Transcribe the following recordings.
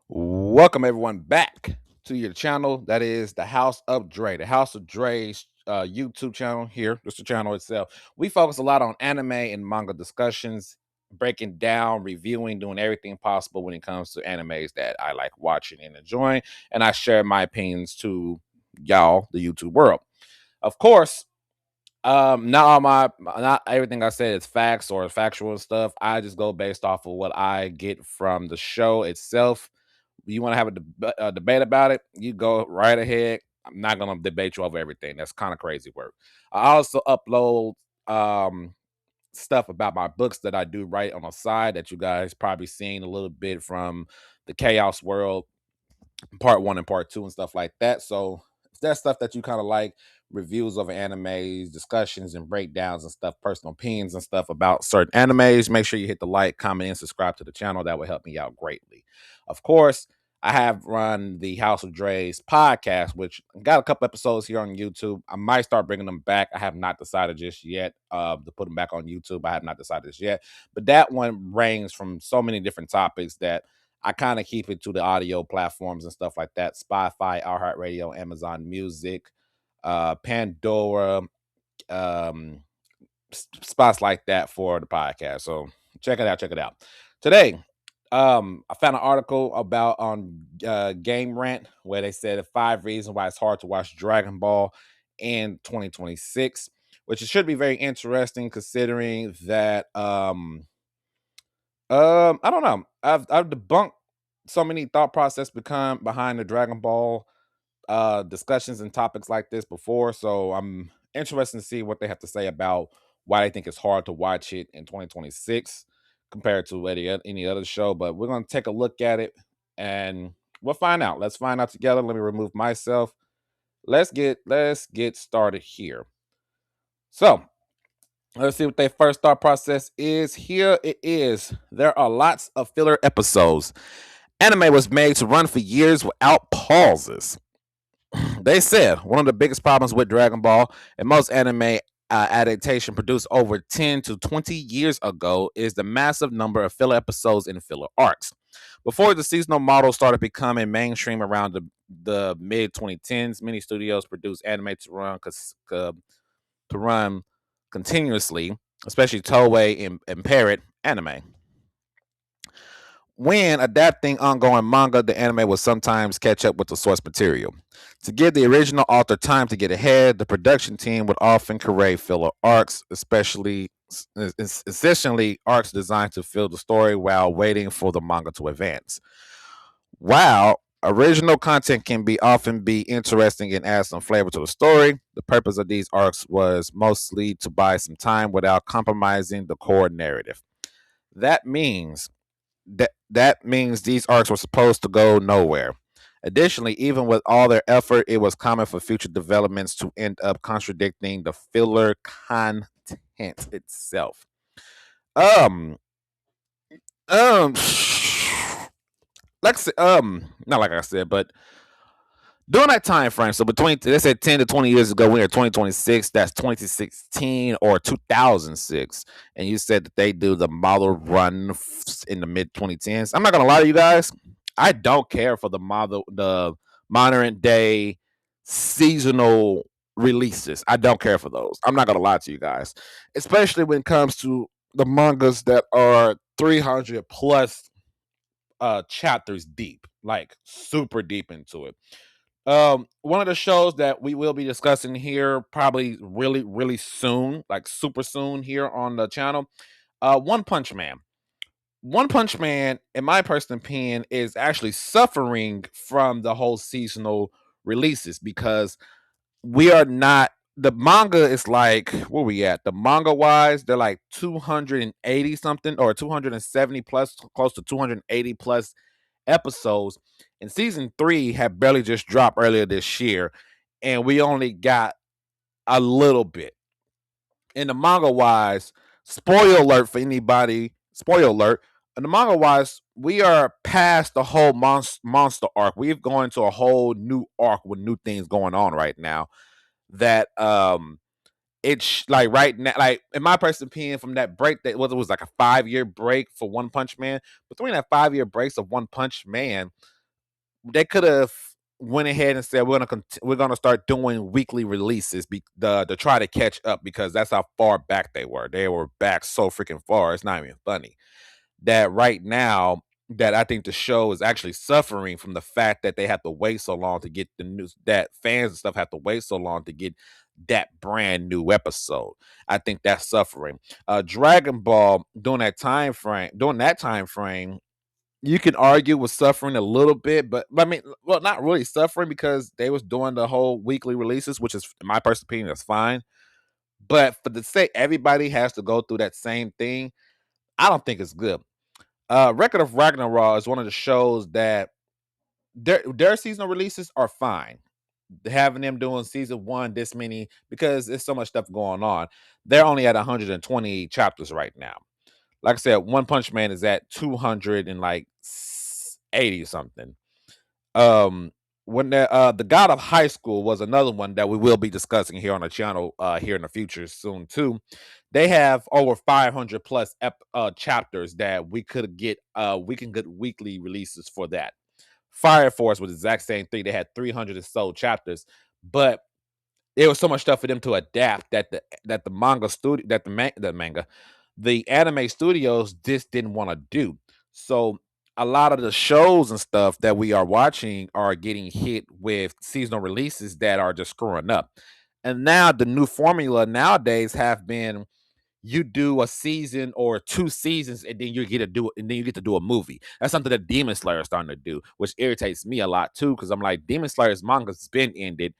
Welcome everyone back to your channel. That is the House of Dre, the House of Dre's YouTube channel. Here, just the channel itself. We focus a lot on anime and manga discussions, breaking down, reviewing, doing everything possible when it comes to animes that I like watching and enjoying, and I share my opinions to y'all, the YouTube world. Of course, not everything I said is facts or factual stuff. I just go based off of what I get from the show itself. You want to have a debate about it, you go right ahead. I'm not gonna debate you over everything. That's kind of crazy work. I also upload um stuff about my books that I do write on the side that you guys probably seen a little bit from the Chaos World part one and part two and stuff like that. So if that's stuff that you kind of like, reviews of animes, discussions and breakdowns and stuff, personal opinions and stuff about certain animes, make sure you hit the like, comment, and subscribe to the channel. That would help me out greatly. Of course, I have run the House of Dre's podcast, which got a couple episodes here on YouTube. I might start bringing them back. I have not decided just yet to put them back on YouTube. I have not decided this yet. But that one ranges from so many different topics that I kind of keep it to the audio platforms and stuff like that. Spotify, iHeartRadio, Amazon Music, Pandora, um, spots like that for the podcast. So check it out. Check it out. Today, I found an article about on Game Rant where they said 5 reasons why it's hard to watch Dragon Ball in 2026, which it should be very interesting considering that I don't know. I've debunked so many thought process become behind the Dragon Ball discussions and topics like this before, so I'm interested to see what they have to say about why they think it's hard to watch it in 2026 compared to any other show. But we're gonna take a look at it and we'll find out. Let's find out together. Let me remove myself. Let's get started here. So let's see what their first thought process is. Here it is. There are lots of filler episodes. Anime was made to run for years without pauses. They said one of the biggest problems with Dragon Ball and most anime adaptation produced over 10 to 20 years ago is the massive number of filler episodes and filler arcs. Before the seasonal model started becoming mainstream around the mid 2010s, many studios produced anime to run continuously, especially Toei and Parrot Anime. When adapting ongoing manga, the anime will sometimes catch up with the source material. To give the original author time to get ahead, the production team would often create filler arcs, essentially arcs designed to fill the story while waiting for the manga to advance. While original content can be often be interesting and add some flavor to the story, the purpose of these arcs was mostly to buy some time without compromising the core narrative. That means that means these arcs were supposed to go nowhere. Additionally, even with all their effort, it was common for future developments to end up contradicting the filler content itself. Um, um, like not like I said, but during that time frame, so between they said 10 to 20 years ago, we're in 2026. That's 2016 or 2006, and you said that they do the model run in the mid 2010s. I'm not gonna lie to you guys. I don't care for the modern day seasonal releases. I don't care for those. I'm not gonna lie to you guys, especially when it comes to the mangas that are 300 plus chapters deep, like super deep into it. One of the shows that we will be discussing here probably really soon, like super soon here on the channel, One Punch Man. One Punch Man, in my personal opinion, is actually suffering from the whole seasonal releases because we are not the manga is like where we at the manga wise they're like 280 something or 270 plus, close to 280 plus episodes, and season three had barely just dropped earlier this year, and we only got a little bit in the manga wise. Spoiler alert for anybody, spoiler alert. In the manga wise, we are past the whole monster arc. We've gone into a whole new arc with new things going on right now that it's like right now, like in my personal opinion, from that break that was, it was like a 5 year break for One Punch Man. Between that 5 year breaks of One Punch Man, they could have went ahead and said we're gonna start doing weekly releases to try to catch up because that's how far back they were. They were back so freaking far. It's not even funny that right now that I think the show is actually suffering from the fact that they have to wait so long to get the news, that fans and stuff have to wait so long to get that brand new episode. I think that's suffering. Dragon Ball during that time frame, you can argue was suffering a little bit, but I mean, well, not really suffering because they was doing the whole weekly releases, which is, in my personal opinion, that's fine. But for the sake everybody has to go through that same thing, I don't think it's good. Record of Ragnarok is one of the shows that their seasonal releases are fine. Having them doing season one this many because there's so much stuff going on. They're only at 120 chapters right now. Like I said, One Punch Man is at 200 and like 80 something. Um, when the God of High School was another one that we will be discussing here on the channel here in the future soon too. They have over 500 plus chapters that we can get weekly releases for that. Fire Force was the exact same thing. They had 300 or so chapters, but there was so much stuff for them to adapt that the manga studio the anime studios just didn't want to do. So a lot of the shows and stuff that we are watching are getting hit with seasonal releases that are just screwing up. And now the new formula nowadays have been you do a season or two seasons and then you get to do a movie. That's something that Demon Slayer is starting to do, which irritates me a lot too, because I'm like, Demon Slayer's manga's been ended.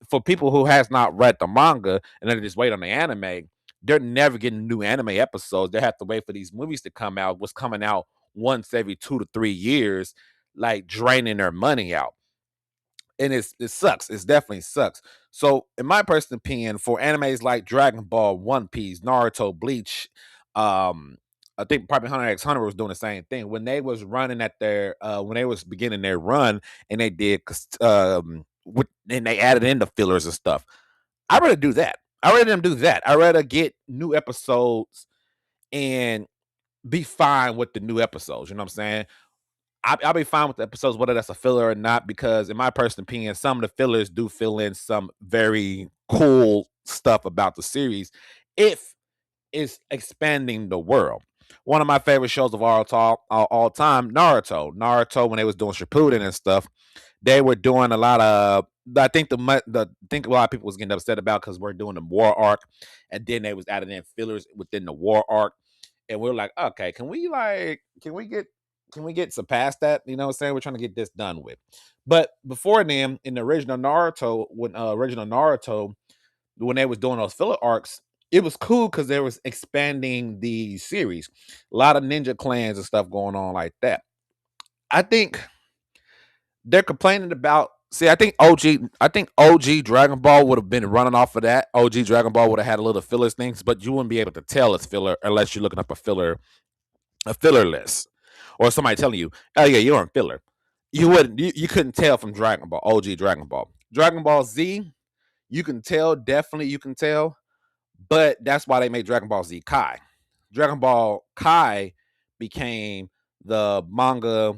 For people who has not read the manga and then just wait on the anime, they're never getting new anime episodes. They have to wait for these movies to come out. What's coming out once every 2 to 3 years, like draining their money out. And it sucks. It definitely sucks. So, in my personal opinion, for animes like Dragon Ball, One Piece, Naruto, Bleach, I think probably Hunter x Hunter was doing the same thing when they was running at their when they was beginning their run and they did and they added in the fillers and stuff. I rather do that. I rather them do that. I rather get new episodes and be fine with the new episodes. You know what I'm saying? I'll be fine with the episodes, whether that's a filler or not, because in my personal opinion, some of the fillers do fill in some very cool stuff about the series if it's expanding the world. One of my favorite shows of all time, Naruto. Naruto, when they was doing Shippuden and stuff, they were doing a lot of. I think the think a lot of people was getting upset about because we're doing the war arc, and then they was adding in fillers within the war arc, and we're like, okay, can we get surpassed that? You know what I'm saying? We're trying to get this done with. But before then, in the original Naruto, when they was doing those filler arcs, it was cool because they was expanding the series. A lot of ninja clans and stuff going on like that. I think they're complaining about. See, I think OG Dragon Ball would have been running off of that. OG Dragon Ball would have had a little fillers things, but you wouldn't be able to tell it's filler unless you're looking up a filler list, or somebody telling you, "Oh yeah, you're on filler." You couldn't tell from Dragon Ball, OG Dragon Ball, Dragon Ball Z. You can tell, definitely you can tell, but that's why they made Dragon Ball Z Kai. Dragon Ball Kai became the manga.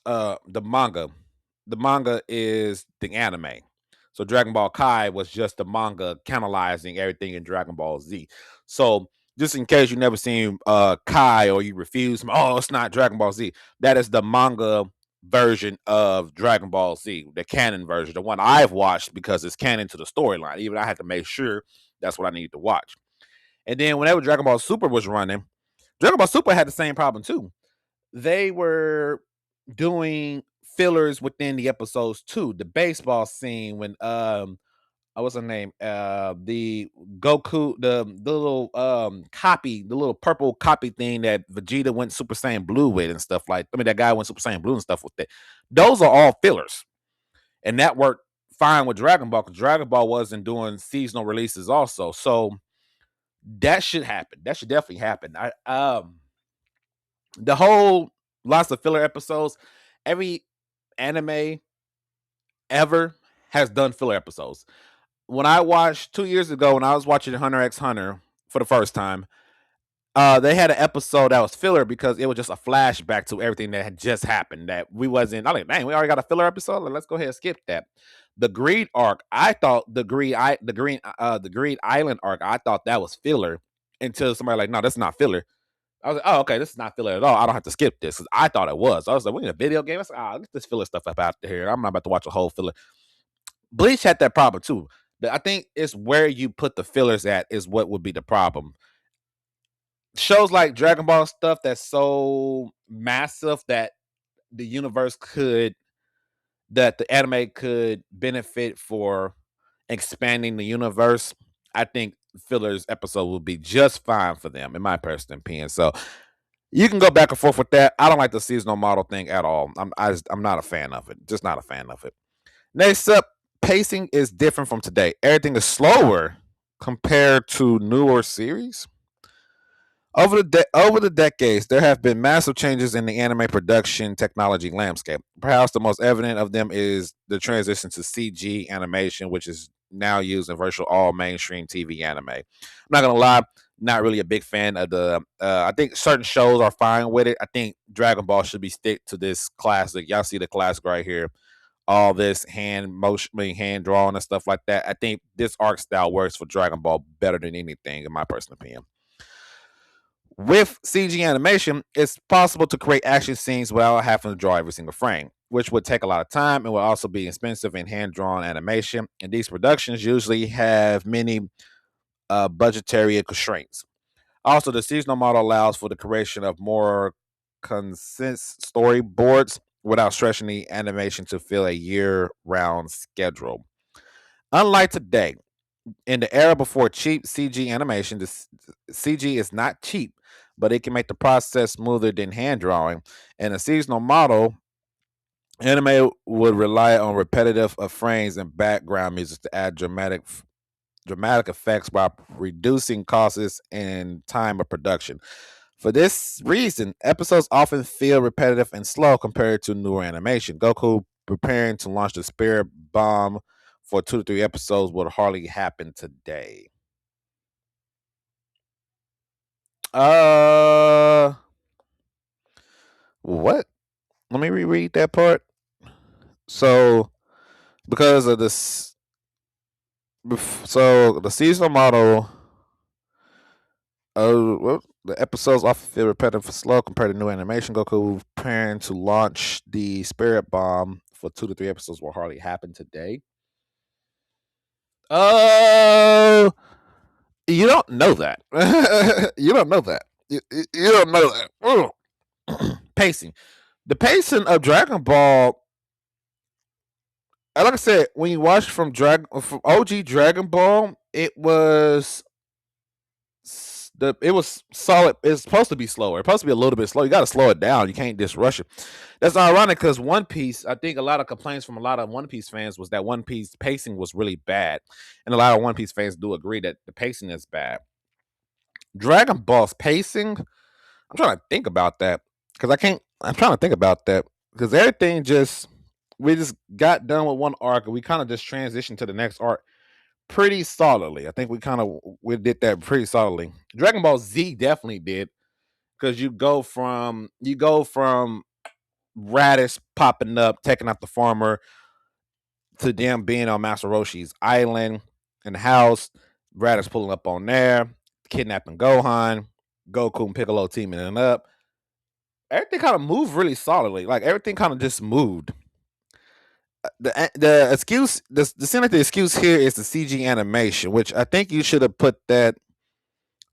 The manga. The manga is the anime. So Dragon Ball Kai was just the manga canalizing everything in Dragon Ball Z. So just in case you never seen Kai or you refuse, oh, it's not Dragon Ball Z. That is the manga version of Dragon Ball Z, the canon version, the one I've watched because it's canon to the storyline. Even I had to make sure that's what I needed to watch. And then whenever Dragon Ball Super was running, Dragon Ball Super had the same problem too. They were doing fillers within the episodes too. The baseball scene when what's her name? The Goku, the little copy, the little purple copy thing that Vegeta went Super Saiyan Blue with and stuff like. I mean, that guy went Super Saiyan Blue and stuff with it. Those are all fillers, and that worked fine with Dragon Ball because Dragon Ball wasn't doing seasonal releases also. So that should happen. That should definitely happen. The whole lots of filler episodes. Every anime ever has done filler episodes. When I watched 2 years ago, when I was watching Hunter x Hunter for the first time, They had an episode that was filler because it was just a flashback to everything that had just happened. That we wasn't. I like, dang, we already got a filler episode. Let's go ahead and skip that. The Greed arc, I thought the Greed Island arc, I thought that was filler until somebody like, no, that's not filler. I was like, oh, okay, this is not filler at all. I don't have to skip this because I thought it was. I was like, we need a video game. I was like, get this filler stuff up out here. I'm not about to watch a whole filler. Bleach had that problem too. I think it's where you put the fillers at is what would be the problem. Shows like Dragon Ball stuff that's so massive that the universe could that the anime could benefit for expanding the universe. I think fillers episode will be just fine for them, in my personal opinion. So you can go back and forth with that. I don't like the seasonal model thing at all. I'm not a fan of it. Just not a fan of it. Next up, pacing is different from today. Everything is slower compared to newer series. Over the decades, there have been massive changes in the anime production technology landscape. Perhaps the most evident of them is the transition to CG animation, which is now used in virtual all mainstream TV anime. I'm not gonna lie, not really a big fan of the. I think certain shows are fine with it. I think Dragon Ball should be stick to this classic. Y'all see the classic right here. All this hand motion, hand drawing and stuff like that. I think this art style works for Dragon Ball better than anything, in my personal opinion. With CG animation, it's possible to create action scenes without having to draw every single frame, which would take a lot of time and will also be expensive in hand drawn animation. And these productions usually have many budgetary constraints. Also, the seasonal model allows for the creation of more concise storyboards without stretching the animation to fill a year round schedule. Unlike today, in the era before cheap CG animation, CG is not cheap, but it can make the process smoother than hand drawing. In a seasonal model, anime would rely on repetitive frames and background music to add dramatic effects while reducing costs and time of production. For this reason, episodes often feel repetitive and slow compared to newer animation. Goku preparing to launch the Spirit Bomb for 2 to 3 episodes would hardly happen today. Uh, what? Let me reread that part. So, because of this, so the seasonal model, well, the episodes often feel repetitive and slow compared to new animation. Goku preparing to launch the Spirit Bomb for 2 to 3 episodes will hardly happen today. Oh, you don't know that. You don't know that. You don't know that. Pacing. The pacing of Dragon Ball, like I said, when you watch from OG Dragon Ball, it was solid. It's supposed to be slower. It's supposed to be a little bit slow. You got to slow it down. You can't just rush it. That's ironic because One Piece. I think a lot of complaints from a lot of One Piece fans was that One Piece pacing was really bad, and a lot of One Piece fans do agree that the pacing is bad. Dragon Ball's pacing. I'm trying to think about that because I can't. I'm trying to think about that because everything just we just got done with one arc and we kind of just transitioned to the next arc pretty solidly. I think we did that pretty solidly. Dragon Ball Z definitely did because you go from Raditz popping up, taking out the farmer, to them being on Master Roshi's island in the house. Raditz pulling up on there, kidnapping Gohan, Goku and Piccolo teaming it up. Everything kind of moved really solidly. Like everything kind of just moved. The excuse the seem like the excuse here is the CG animation, which I think you should have put that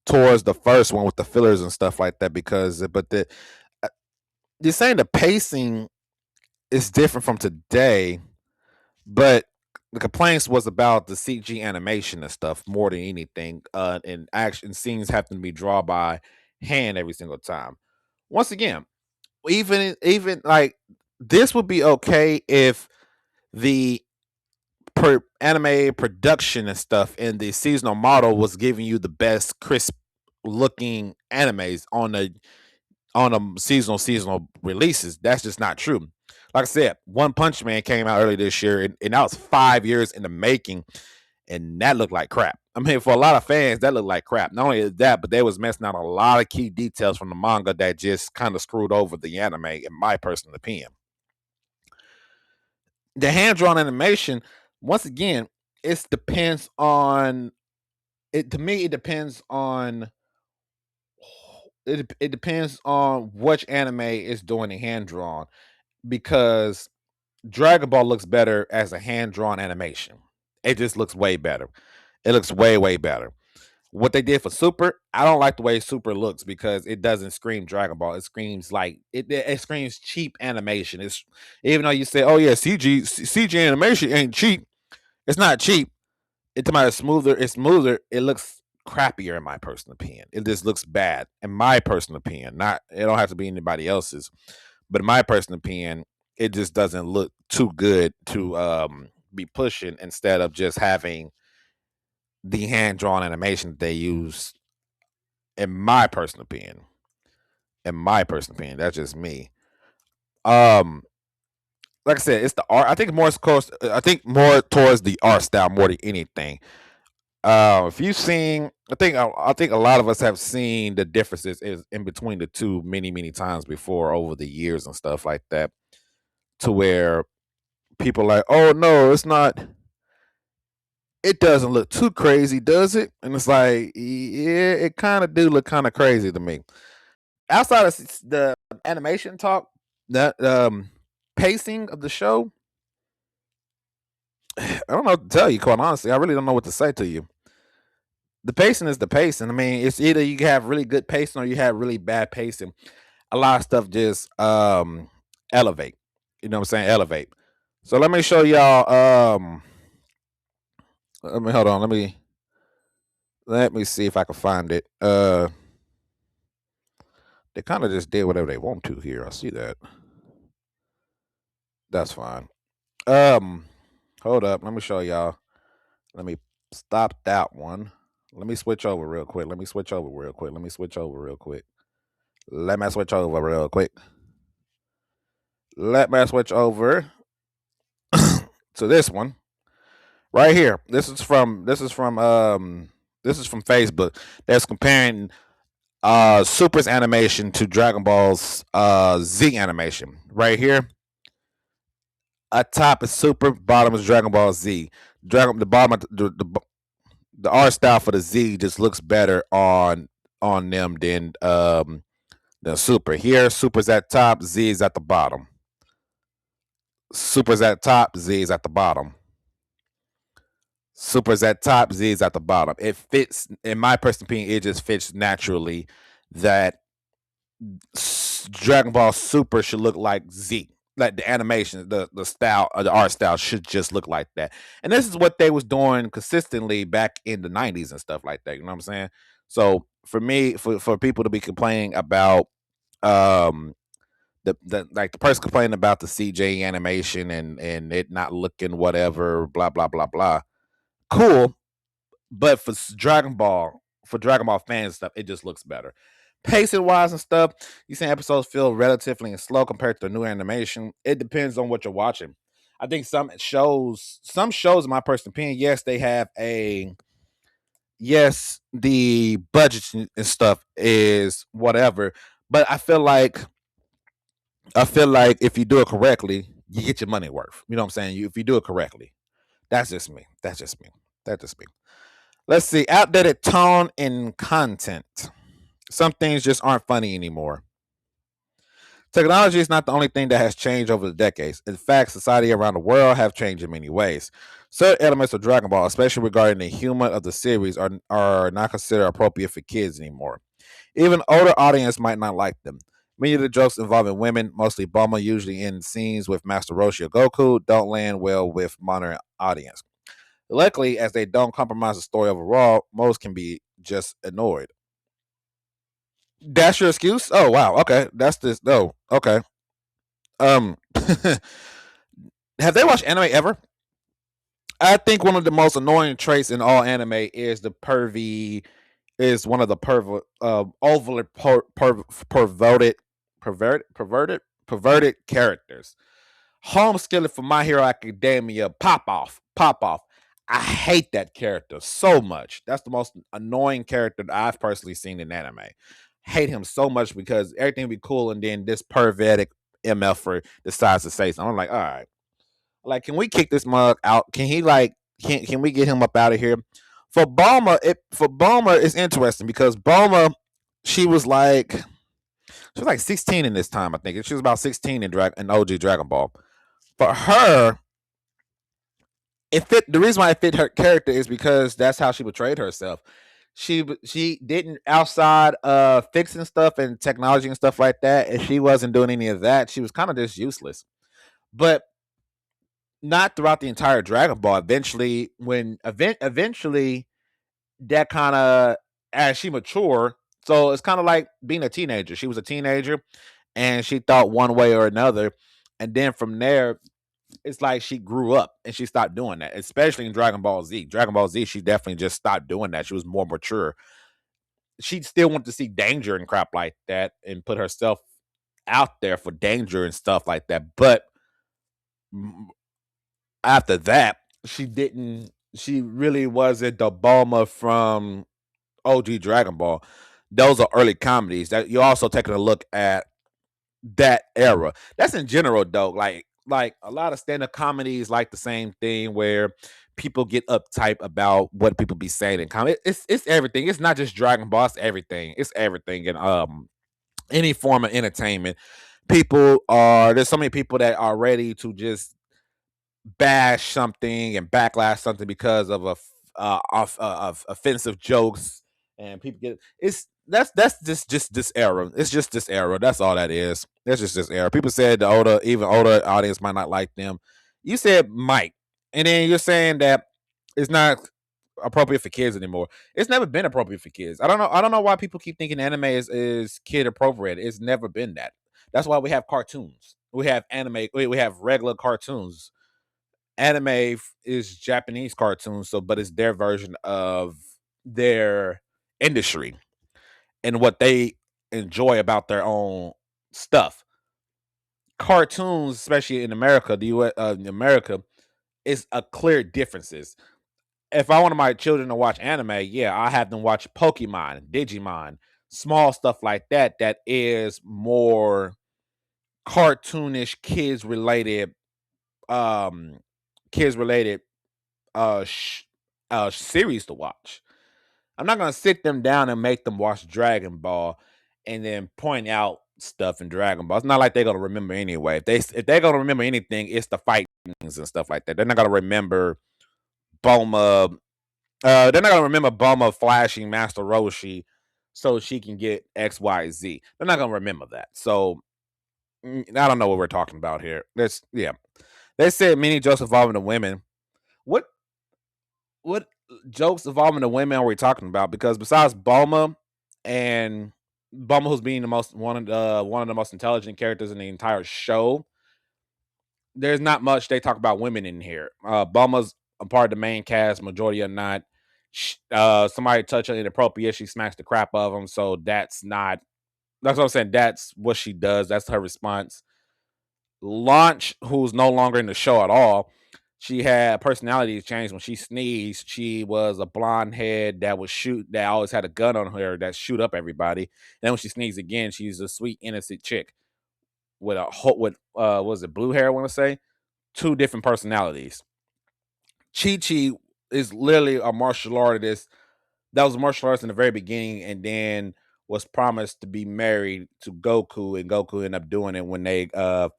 towards the first one with the fillers and stuff like that because but uh, you're saying the pacing is different from today, but the complaints was about the CG animation and stuff more than anything. And action scenes having to be drawn by hand every single time. Once again, even like this would be okay if the anime production and stuff and the seasonal model was giving you the best crisp looking animes on the seasonal releases. That's just not true. Like I said, One Punch Man came out early this year, and that was 5 years in the making, and that looked like crap. I mean, for a lot of fans, that looked like crap. Not only that, but they was messing out a lot of key details from the manga that just kind of screwed over the anime, in my personal opinion. The hand drawn animation, once again, it depends on it. To me, it depends on it depends on which anime is doing the hand drawn, because Dragon Ball looks better as a hand drawn animation. It just looks way better. It looks way better. What they did for Super, I don't like the way Super looks because it doesn't scream Dragon Ball. It screams like it screams cheap animation. It's even though you say, "Oh yeah, CG animation ain't cheap." It's not cheap. It's about smoother. It's smoother. It looks crappier in my personal opinion. It just looks bad in my personal opinion. Not it don't have to be anybody else's, but in my personal opinion, it just doesn't look too good to be pushing instead of just having the hand drawn animation that they use. In my personal opinion, that's just me. Um, like I said, it's the art. I think more close. I think more towards the art style more than anything. If you've seen, I think a lot of us have seen the differences is in between the two many times before over the years and stuff like that. To where people are like, oh no, it's not. It doesn't look too crazy, does it? And it's like, yeah, it kind of do look kind of crazy to me. Outside of the animation talk, that pacing of the show, I don't know what to tell you. Quite honestly, I really don't know what to say to you. The pacing is the pacing. I mean, it's either you have really good pacing or you have really bad pacing. A lot of stuff just elevate. You know what I'm saying? Elevate. So let me show y'all. Let me hold on. Let me see if I can find it. They kind of just did whatever they want to here. I see that. That's fine. Um, Hold up. Let me show y'all. Let me stop that one. Let me switch over real quick. Let me switch over real quick. Let me switch over real quick. Let me switch over real quick. Let me switch over to this one right here. This is from Facebook. That's comparing Super's animation to Dragon Ball's Z animation. Right here. At top is Super, bottom is Dragon Ball Z. The bottom of the art style for the Z just looks better on them than Super. Here, Super's at top, Z is at the bottom. Super's at top, Z is at the bottom. Super's at top, Z is at the bottom. It fits, in my personal opinion, it just fits naturally that Dragon Ball Super should look like Z. Like the animation, the style, the art style should just look like that. And this is what they was doing consistently back in the 90s and stuff like that. You know what I'm saying? So for me, for people to be complaining about um the like the person complaining about the CJ animation and it not looking whatever, blah blah blah blah. Cool, but for Dragon Ball fans and stuff, it just looks better. Pacing wise and stuff, these same episodes feel relatively slow compared to the new animation. It depends on what you're watching. I think some shows, in my personal opinion, yes, they have the budget and stuff is whatever, but I feel like if you do it correctly, you get your money worth. You know what I'm saying? If you do it correctly, that's just me. That's just me. That's just me. Let's see. Outdated tone and content. Some things just aren't funny anymore. Technology is not the only thing that has changed over the decades. In fact, society around the world have changed in many ways. Certain elements of Dragon Ball, especially regarding the humor of the series, are not considered appropriate for kids anymore. Even older audience might not like them. Many of the jokes involving women, mostly Bulma, usually in scenes with Master Roshi or Goku, don't land well with modern audience. Luckily, as they don't compromise the story overall, most can be just annoyed. That's your excuse? Oh wow, okay. That's this. Oh, okay. Um, have they watched anime ever? I think one of the most annoying traits in all anime is the pervy. Is one of the overly perverted characters. Home Skillet from My Hero Academia, pop off. I hate that character so much. That's the most annoying character that I've personally seen in anime. Hate him so much because everything be cool, and then this pervertic MFer decides to say something. I'm like, all right, like, can we kick this mug out? Can he like, can we get him up out of here? For Bulma, it's interesting because Bulma, she was like, 16 in this time, I think. She was about 16 in OG Dragon Ball. For her, it fit. The reason why it fit her character is because that's how she portrayed herself. She didn't, outside of fixing stuff and technology and stuff like that, and she wasn't doing any of that. She was kind of just useless. But not throughout the entire Dragon Ball. Eventually that kind of, as she matured, so it's kind of like being a teenager. She was a teenager and she thought one way or another, and then from there it's like she grew up and she stopped doing that, especially in Dragon Ball Z. Dragon Ball Z, she definitely just stopped doing that. She was more mature. She still wanted to see danger and crap like that and put herself out there for danger and stuff like that. But after that, she really wasn't the Bulma from OG Dragon Ball. Those are early comedies. That you're also taking a look at that era. That's in general though. Like a lot of stand-up comedies like the same thing where people get uptight about what people be saying in comedy. It's everything. It's not just Dragon Ball, it's everything. It's everything. And any form of entertainment. There's so many people that are ready to just bash something and backlash something because of offensive jokes, and people get that's just this era. It's just this era. That's all that is. That's just this era. People said the even older audience might not like them. You said Mike, and then you're saying that it's not appropriate for kids anymore. It's never been appropriate for kids. I don't know why people keep thinking anime is kid appropriate. It's never been that. That's why we have cartoons. We have anime. We have regular cartoons. Anime is Japanese cartoons, so but it's their version of their industry and what they enjoy about their own stuff. Cartoons, especially in America, the US, in America, is a clear differences. If I wanted my children to watch anime, yeah, I have them watch Pokemon, Digimon, small stuff like that. That is more cartoonish, um, kids related series to watch. I'm not gonna sit them down and make them watch Dragon Ball and then point out stuff in Dragon Ball. It's not like they're gonna remember anyway. If they're gonna remember anything, it's the fightings and stuff like that. They're not gonna remember Bulma. They're not gonna remember Bulma flashing Master Roshi so she can get XYZ. They're not gonna remember that. So I don't know what we're talking about here. Yeah. They said many jokes involving the women. What what jokes involving the women are we talking about? Because besides and Bulma, who's being the most one of the most intelligent characters in the entire show, there's not much they talk about women in here. Bulma's a part of the main cast, majority are not. Somebody touch her inappropriate, she smacks the crap of them. So that's not. That's what I'm saying. That's what she does. That's her response. Launch, who's no longer in the show at all, she had personality change when she sneezed. She was a blonde head that would shoot, that always had a gun on her that shoot up everybody. And then when she sneezed again, she's a sweet, innocent chick with was it blue hair? I want to say two different personalities. Chi Chi is literally a martial artist that was a martial artist in the very beginning, and then was promised to be married to Goku, and Goku ended up doing it when they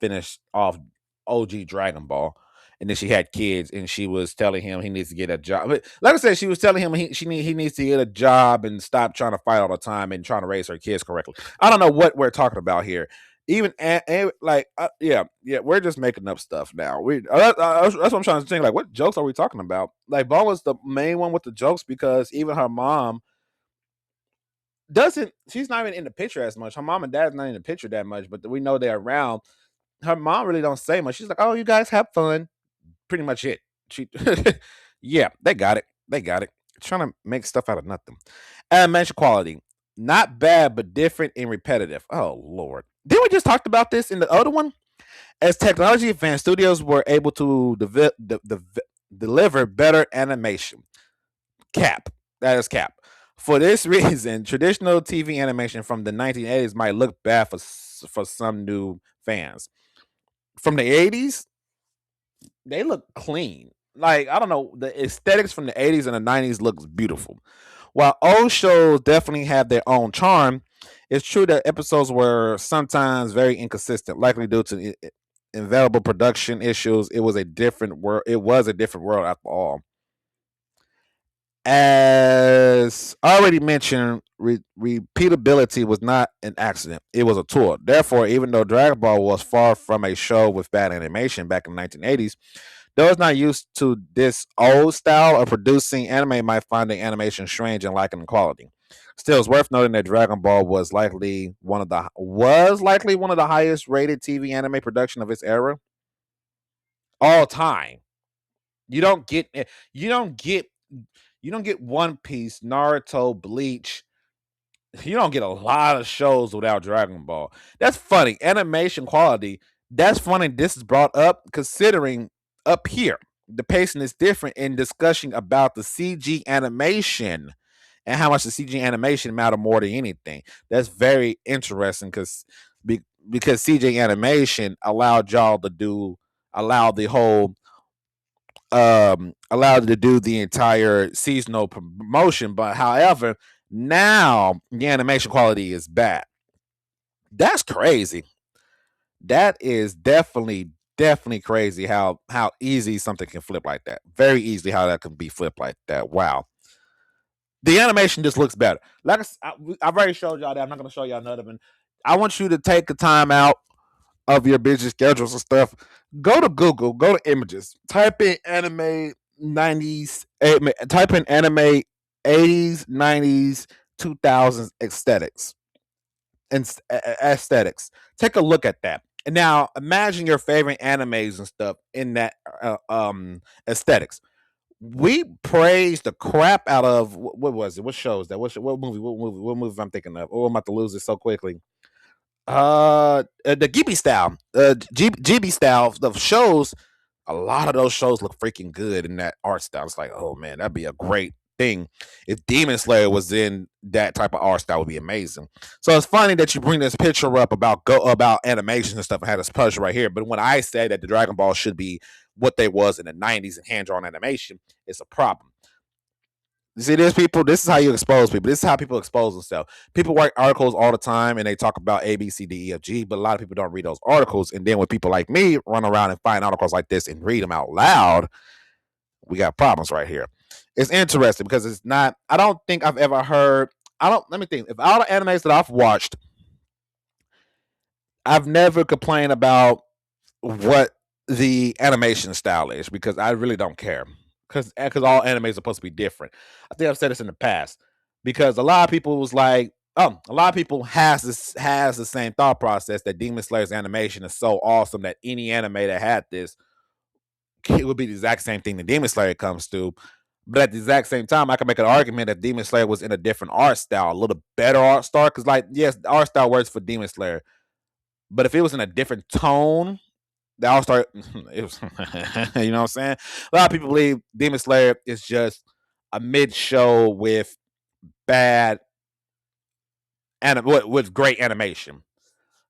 finished off OG Dragon Ball. And then she had kids, and she was telling him he needs to get a job. But like I said, she was telling him he needs to get a job and stop trying to fight all the time and trying to raise her kids correctly. I don't know what we're talking about here. Even yeah, we're just making up stuff now. That's what I'm trying to think. Like, what jokes are we talking about? Like, Ball was the main one with the jokes because even her mom doesn't. She's not even in the picture as much. Her mom and dad's not in the picture that much, but we know they're around. Her mom really don't say much. She's like, "Oh, you guys have fun." Pretty much it. She, yeah, they got it. They got it. Trying to make stuff out of nothing. Animation quality, not bad, but different and repetitive. Oh Lord, didn't we just talked about this in the other one? As technology advanced, studios were able to deliver better animation. Cap. That is cap. For this reason, traditional TV animation from the 1980s might look bad for some new fans. From the 80s, they look clean. Like, I don't know, the aesthetics from the 80s and the 90s looks beautiful. While old shows definitely have their own charm, it's true that episodes were sometimes very inconsistent, likely due to inevitable production issues. It was a different world. It was a different world after all. As already mentioned, repeatability was not an accident. It was a tool. Therefore, even though Dragon Ball was far from a show with bad animation back in the 1980s, those not used to this old style of producing anime might find the animation strange and lacking in quality. Still, it's worth noting that Dragon Ball was likely one of the highest rated TV anime production of its era, all time. You don't get you don't get you don't get One Piece, Naruto, Bleach. You don't get a lot of shows without Dragon Ball. That's funny. Animation quality. That's funny. This is brought up considering up here the pacing is different in discussion about the CG animation and how much the CG animation matter more than anything. That's very interesting because CG animation allowed y'all to do allowed the whole allowed to do the entire seasonal promotion. But however, now the animation quality is bad. That's crazy. That is definitely crazy how easy something can flip like that. Very easily how that can be flipped like that. Wow. The animation just looks better. Like I've already showed y'all that. I'm not going to show y'all another one. I want you to take the time out of your busy schedules and stuff. Go to Google, go to images, type in anime 90s, type in anime 80s, 90s, 2000s aesthetics and aesthetics. Take a look at that. And now imagine your favorite animes and stuff in that aesthetics. We praised the crap out of what was it? What show is that? What movie? What movie I'm thinking of? Oh, I'm about to lose it so quickly. The Ghibli style, Ghibli style of shows. A lot of those shows look freaking good in that art style. It's like, oh man, that'd be a great thing if Demon Slayer was in that type of art style. Would be amazing. So it's funny that you bring this picture up about animation and stuff and had this pleasure right here. But when I say that the Dragon Ball should be what they was in the 90s and hand drawn animation, it's a problem. You see this, people? This is how you expose people. This is how people expose themselves. People write articles all the time and they talk about A, B, C, D, E, F, G, but a lot of people don't read those articles. And then when people like me run around and find articles like this and read them out loud, we got problems right here. It's interesting because it's not, I don't think I've ever heard, let me think. If all the animes that I've watched, I've never complained about what the animation style is because I really don't care. Because all anime is supposed to be different. I think I've said this in the past because a lot of people was like, oh, a lot of people has the same thought process that Demon Slayer's animation is so awesome that any anime that had this it would be the exact same thing that Demon Slayer comes to. But at the exact same time, I can make an argument that Demon Slayer was in a different art style, a little better art style. Because, like, yes, the art style works for Demon Slayer, but if it was in a different tone, the All Star, it was, you know what I'm saying? A lot of people believe Demon Slayer is just a mid show with bad with great animation.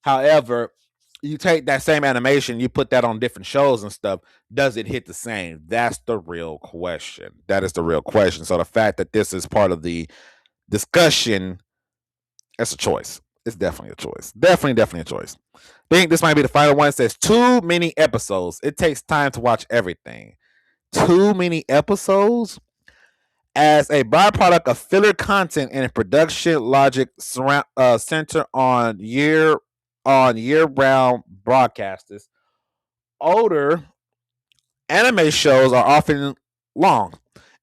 However, you take that same animation, you put that on different shows and stuff. Does it hit the same? That's the real question. That is the real question. So the fact that this is part of the discussion, it's a choice. It's definitely a choice. Definitely a choice. I think this might be the final one. It says too many episodes. It takes time to watch everything. Too many episodes? As a byproduct of filler content and production logic center on year-round broadcasters, older anime shows are often long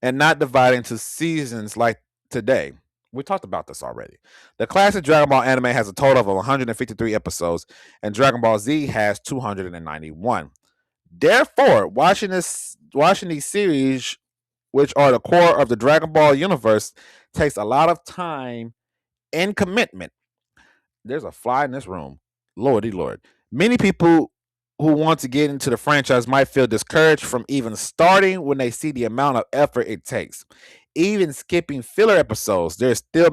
and not divided into seasons like today. We talked about this already. The classic Dragon Ball anime has a total of 153 episodes, and Dragon Ball Z has 291. Therefore, watching these series, which are the core of the Dragon Ball universe, takes a lot of time and commitment. There's a fly in this room. Lordy Lord. Many people who want to get into the franchise might feel discouraged from even starting when they see the amount of effort it takes. Even skipping filler episodes, there's still a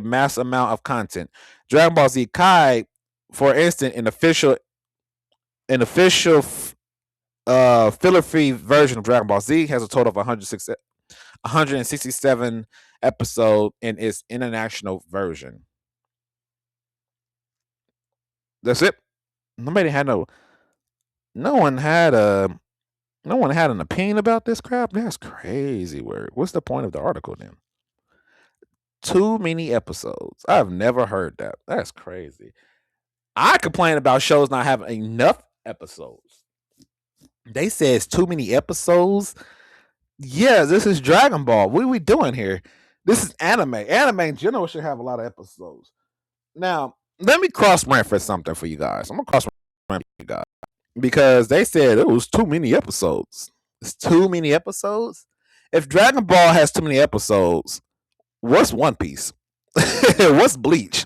mass amount of content. Dragon Ball Z Kai, for instance, an official filler-free version of Dragon Ball Z has a total of 167 episodes in its international version. That's it. Nobody had no. No one had a. No one had an opinion about this crap. That's crazy. Word. What's the point of the article then? Too many episodes. I've never heard that. That's crazy. I complain about shows not having enough episodes. They say it's too many episodes. Yeah, this is Dragon Ball. What are we doing here? This is anime. Anime in general should have a lot of episodes. Now, let me cross reference something for you guys. I'm gonna cross reference you guys because they said it was too many episodes. It's too many episodes. If Dragon Ball has too many episodes, what's One Piece? What's Bleach?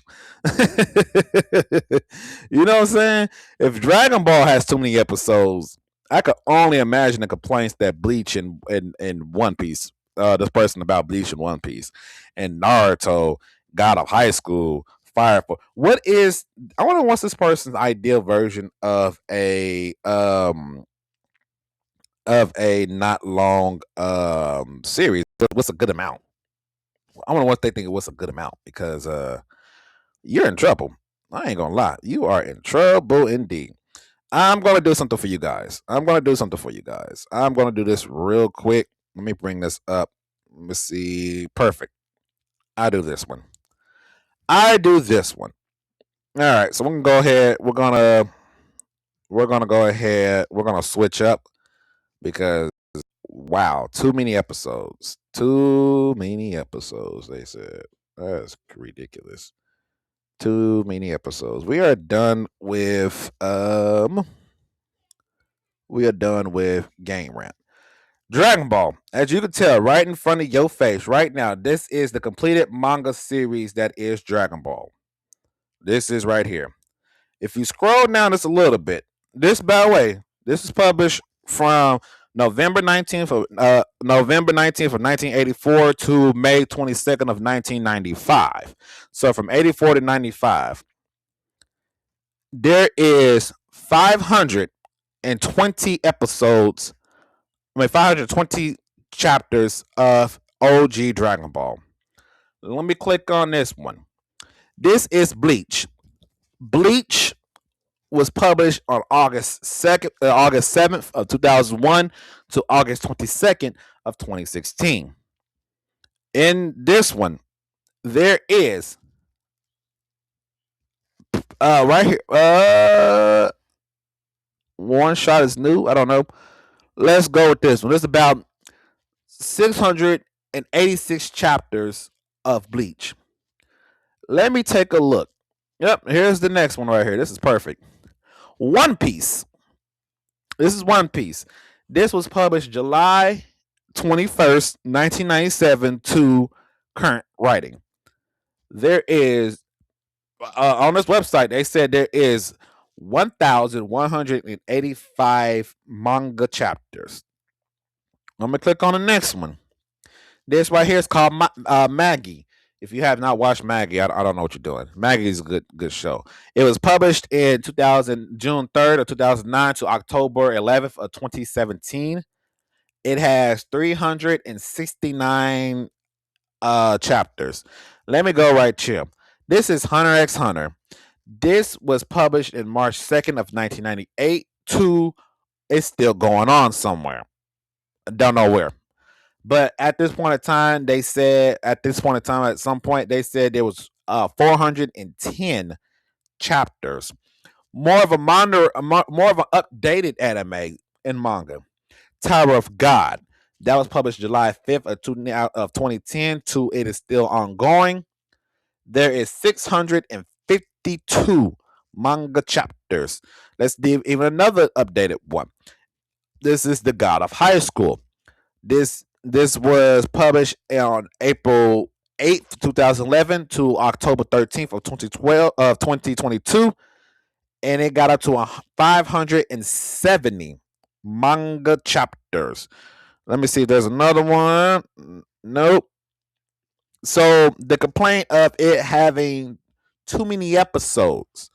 You know what I'm saying? If Dragon Ball has too many episodes, I could only imagine the complaints that Bleach and One Piece, this person about Bleach and One Piece, and Naruto, God of High School, Fire for what is? I wonder what's this person's ideal version of a not long series. What's a good amount? I wonder what they think. What's a good amount? Because you're in trouble. I ain't gonna lie. You are in trouble indeed. I'm gonna do something for you guys. I'm gonna do something for you guys. I'm gonna do this real quick. Let me bring this up. Let me see. Perfect. I do this one. I do this one. All right. So we're gonna go ahead. We're gonna go ahead. We're gonna switch up because wow, too many episodes. Too many episodes. They said that's ridiculous. Too many episodes. We are done with Game Rant. Dragon Ball, as you can tell right in front of your face right now, this is the completed manga series that is Dragon Ball. This is right here. If you scroll down just a little bit, this, by the way, this is published from November 19th of 1984 to May 22nd of 1995. So from 84 to 95, there is 520 episodes. 520 chapters of OG Dragon Ball. Let me click on this one. This is Bleach. Bleach was published on August 7th of 2001 to August 22nd of 2016. In this one, there is right here. One shot is new. I don't know. Let's go with this one. It's about 686 chapters of Bleach. Let me take a look. Yep, here's the next one right here. This is perfect. One Piece. This is One Piece. This was published July 21st, 1997 to current writing. There is, on this website, they said there is 1,185 manga chapters. I'm going to click on the next one. This right here is called Maggie. If you have not watched Maggie, I don't know what you're doing. Maggie is a good show. It was published in June 3rd of 2009 to October 11th of 2017. It has 369 chapters. Let me go right here. This is Hunter x Hunter. This was published in March 2nd of 1998 to it's still going on somewhere. Don't know where. But at this point in time, at some point, they said there was 410 chapters. More of an updated anime and manga. Tower of God. That was published July 5th of 2010 to it is still ongoing. There is 652 manga chapters. Let's do even another updated one. This is The God of High School. This was published on April 8th, 2011 to October 13th of 2022. and it got up to 570 manga chapters. Let me see if there's another one. Nope. So the complaint of it having too many episodes,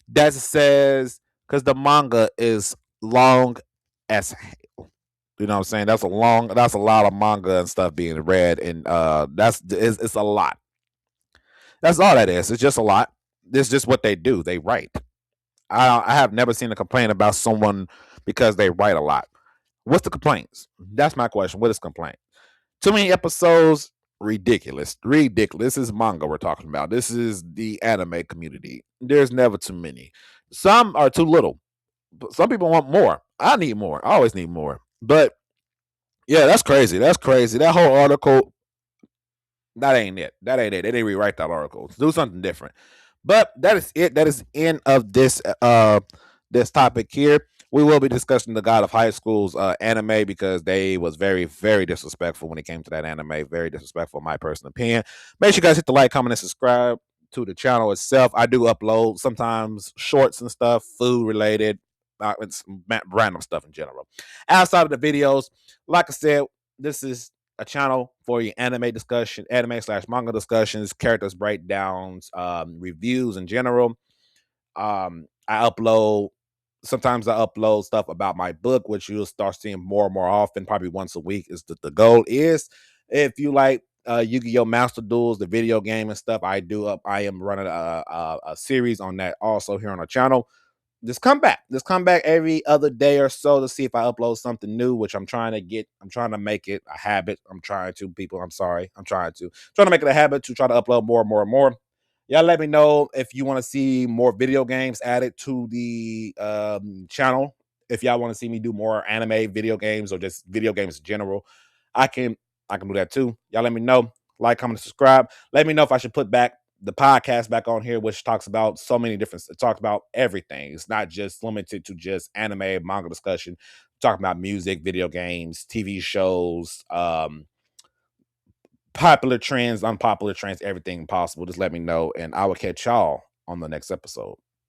that says, because the manga is long as hell. You know what I'm saying? That's a lot of manga and stuff being read, and it's a lot. That's all that is. It's just a lot. It's just what they do. They write. I have never seen a complaint about someone because they write a lot. What's the complaints? That's my question. What is complaint? Too many episodes, ridiculous. Ridiculous. This is manga we're talking about. This is the anime community. There's never too many. Some are too little. Some people want more. I need more. I always need more. But yeah, that's crazy. That's crazy. That whole article, that ain't it. That ain't it. They didn't rewrite that article. Do something different. But that is it. That is the end of this topic here. We will be discussing the God of High School's anime because they was very, very disrespectful when it came to that anime. Very disrespectful, in my personal opinion. Make sure you guys hit the like, comment, and subscribe to the channel itself. I do upload sometimes shorts and stuff, food related, it's random stuff in general. Outside of the videos, like I said, this is a channel for your anime discussion, anime/manga discussions, characters breakdowns, reviews in general. I upload Sometimes I upload stuff about my book, which you'll start seeing more and more often, probably once a week. Is the goal is if you like Yu-Gi-Oh! Master Duels, the video game and stuff, I am running a series on that also here on our channel. Just come back. Just come back every other day or so to see if I upload something new, which I'm trying to get. I'm trying to make it a habit. I'm trying to, people. I'm sorry. I'm trying to make it a habit to try to upload more and more and more. Y'all let me know if you want to see more video games added to the channel. If y'all want to see me do more anime video games or just video games in general, I can I can do that too. Y'all let me know. Like, comment, subscribe. Let me know if I should put back the podcast back on here, which talks about so many different. It talks about everything. It's not just limited to just anime, manga discussion. Talking about music, video games, TV shows, popular trends, unpopular trends, everything possible. Just let me know, and I will catch y'all on the next episode.